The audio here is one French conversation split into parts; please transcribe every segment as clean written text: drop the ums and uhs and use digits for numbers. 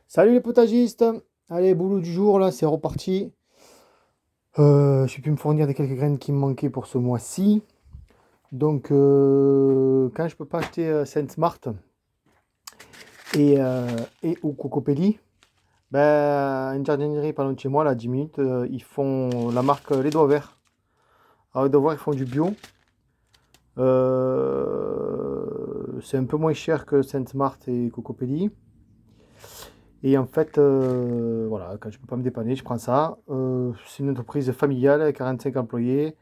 Salut les potagistes! Allez, boulot du jour là, c'est reparti. J'ai pu me fournir des quelques graines qui me manquaient pour ce mois-ci. Donc, quand je peux pas acheter Saint Smart et, euh, et ou Cocopelli, ben, une jardinerie pas loin de chez moi, là, à 10 minutes, ils font la marque Les Doigts Verts. Alors, Les Doigts Verts, ils font du bio. C'est un peu moins cher que Saint Smart et Cocopelli. Et en fait, voilà, quand je peux pas me dépanner, je prends ça. C'est une entreprise familiale avec 45 employés.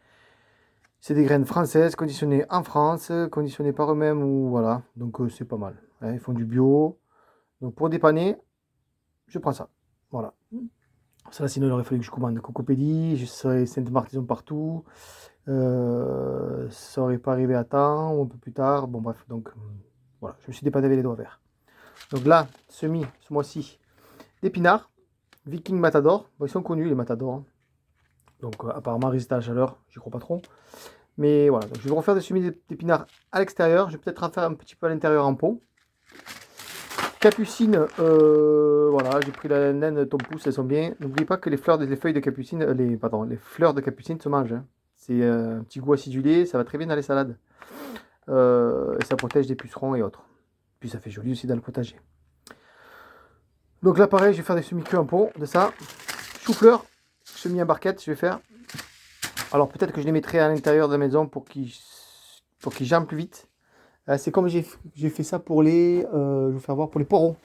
C'est des graines françaises, conditionnées en France, conditionnées par eux-mêmes ou voilà. Donc c'est pas mal, hein. Ils font du bio. Donc pour dépanner, je prends ça. Voilà. Ça, sinon, il aurait fallu que je commande Cocopédie, je serais Sainte-Marthe, ils sont partout. Ça aurait pas arrivé à temps ou un peu plus tard. Bon, bref, donc voilà, je me suis dépanné avec les doigts verts. Donc là, semis, ce mois-ci, d'épinards, Viking Matador. Bon, ils sont connus, les Matadors, hein. Donc apparemment, résistant à la chaleur, j'y crois pas trop. Mais voilà, donc je vais refaire des semis d'épinards à l'extérieur. Je vais peut-être en faire un petit peu à l'intérieur en pot. Capucine, voilà, j'ai pris la naine Tom Pouce, elles sont bien. N'oubliez pas que les feuilles de capucine, les fleurs de capucine se mangent, hein. C'est un petit goût acidulé, ça va très bien dans les salades. Et ça protège des pucerons et autres. Puis ça fait joli aussi dans le potager. Donc là, pareil, je vais faire des semis crus en pot de ça. Chou-fleur, semis en barquette, je vais faire. Alors peut-être que je les mettrai à l'intérieur de la maison pour qu'ils germent plus vite. C'est comme j'ai fait ça pour je vais vous faire voir pour les poireaux.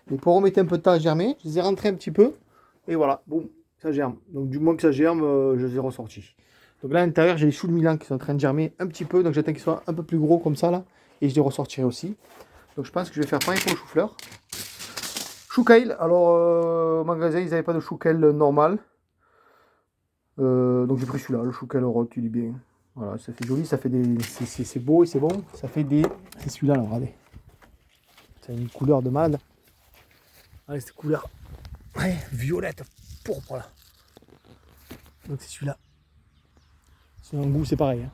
Les poireaux mettaient un peu de temps à germer. Je les ai rentrés un petit peu. Et voilà, boum, ça germe. Donc du moment que ça germe, je les ai ressortis. Donc là à l'intérieur, j'ai les choux de Milan qui sont en train de germer un petit peu. Donc j'attends qu'ils soient un peu plus gros comme ça là. Et je les ressortirai aussi. Donc je pense que je vais faire pareil pour le chou-fleur. Chou kale. Alors au magasin, ils n'avaient pas de chou kale normal. Donc j'ai pris celui-là, le chou kale rot, il est bien. Voilà, ça fait joli, ça fait des. C'est beau et c'est bon. Ça fait des. C'est celui-là là, regardez. C'est une couleur de malade. Allez, cette couleur, ouais, violette, pourpre là. Donc c'est celui-là. C'est un goût, c'est pareil, hein.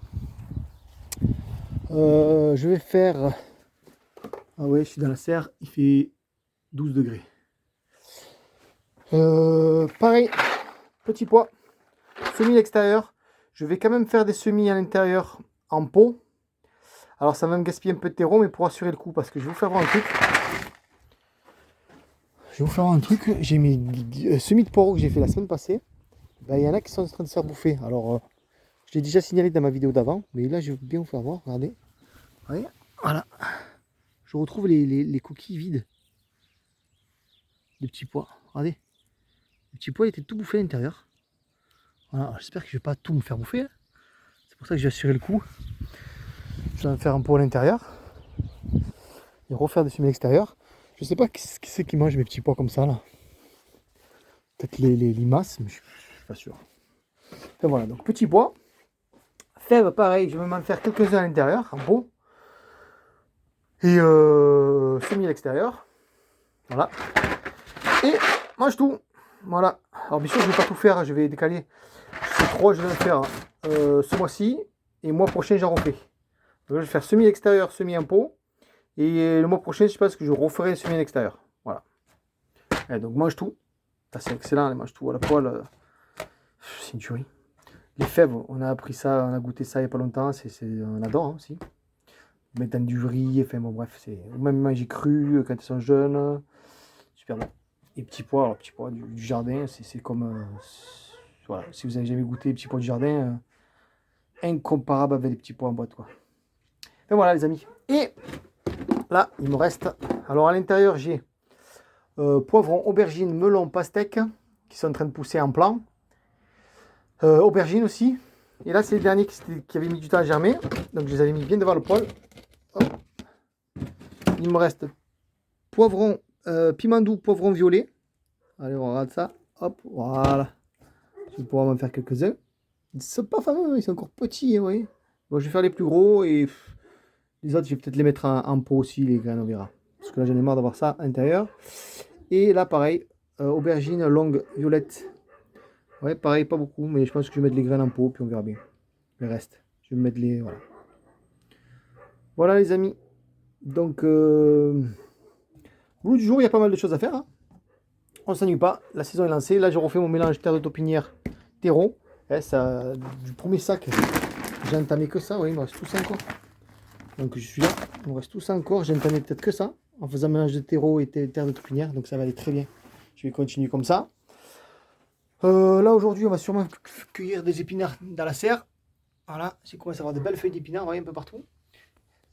Je vais faire. Ah ouais, je suis dans la serre, il fait 12 degrés. Pareil, petit pois, semis à l'extérieur. Je vais quand même faire des semis à l'intérieur en pot. Alors ça va me gaspiller un peu de terreau, mais pour assurer le coup, parce que je vais vous faire voir un truc. Je vais vous faire voir un truc. J'ai mes semis de poireaux que j'ai fait la semaine passée. Ben, il y en a qui sont en train de se faire bouffer. Alors, je l'ai déjà signalé dans ma vidéo d'avant, mais là, je vais bien vous faire voir. Regardez. Voyez, voilà. Je retrouve les coquilles vides des petits pois. Regardez. Les petits pois étaient tout bouffés à l'intérieur. Voilà. J'espère que je ne vais pas tout me faire bouffer, hein. C'est pour ça que j'ai assuré le coup. Je vais en faire un pot à l'intérieur et refaire des semis à l'extérieur. Je sais pas qui c'est qui mange mes petits pois comme ça là. Peut-être les limaces, mais je suis pas sûr. Enfin voilà, donc petits pois. Fèves, pareil, je vais m'en faire quelques-uns à l'intérieur, en pot. Et semis à l'extérieur. Voilà. Et mange tout. Voilà. Alors bien sûr, je ne vais pas tout faire, je vais décaler. C'est 3, je vais le faire ce mois-ci. Et le mois prochain, j'en refais. Donc, je vais faire semis à l'extérieur, semis en pot. Et le mois prochain, je pense que je referai semis à l'extérieur. Voilà. Et donc mange tout. C'est excellent, mange tout à la poêle. C'est une tuerie. Les fèves, on a appris ça, on a goûté ça il n'y a pas longtemps. On adore, hein, aussi. Mettre dans du riz, enfin bon bref, c'est même manger cru quand ils sont jeunes, super bon. Et petits pois, alors petits pois du jardin, c'est comme voilà, si vous avez jamais goûté les petits pois du jardin, incomparable avec les petits pois en boîte quoi. Et voilà les amis. Et là il me reste, alors à l'intérieur j'ai poivrons, aubergines, melons, pastèques qui sont en train de pousser en plan, aubergines aussi. Et là c'est les derniers qui avaient mis du temps à germer, donc je les avais mis bien devant le poêle. Hop. Il me reste poivron, piment doux, poivron violet. Allez, on regarde ça. Hop, voilà. Je vais pouvoir m'en faire quelques-uns. Ils sont pas fameux, ils sont encore petits, oui. Bon, je vais faire les plus gros et les autres, je vais peut-être les mettre en pot aussi, les graines, on verra. Parce que là, j'en ai marre d'avoir ça à l'intérieur. Et là, pareil, aubergine longue violette. Ouais, pareil, pas beaucoup, mais je pense que je vais mettre les graines en pot, puis on verra bien. Le reste, je vais mettre les. Voilà. Voilà, les amis. Donc, Boulot du jour, il y a pas mal de choses à faire. Hein. On ne s'ennuie pas. La saison est lancée. Là, j'ai refait mon mélange terre de taupinière terreau. Ça, du premier sac, j'ai entamé que ça. Oui, il me reste tout ça encore. Donc je suis là. Il me reste tout ça encore. J'ai entamé peut-être que ça. En faisant un mélange de terreau et terre de taupinière. Donc ça va aller très bien. Je vais continuer comme ça. Là, aujourd'hui, on va sûrement cueillir des épinards dans la serre. Voilà, c'est commence à avoir de belles feuilles d'épinards, voyez, un peu partout.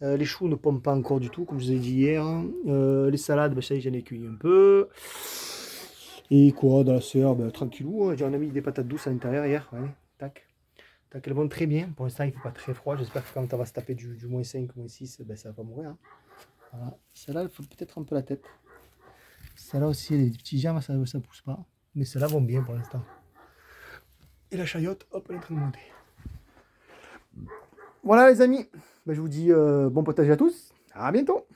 Les choux ne pompent pas encore du tout, comme je vous ai dit hier. Les salades, ça y est, j'en ai cueilli un peu. Et quoi, dans la serre, tranquillou. Hein. On a mis des patates douces à l'intérieur hier. Ouais, tac. Tac, elles vont très bien. Pour l'instant, il ne fait pas très froid. J'espère que quand on va se taper du moins 5, moins 6, ça va pas mourir. Hein. Voilà. Celle-là, il faut peut-être un peu la tête. Celle-là aussi, les petits germes, ça ne pousse pas. Mais celles-là vont bien pour l'instant. Et la chayotte, hop, elle est en train de monter. Voilà les amis, je vous dis bon potage à tous, à bientôt.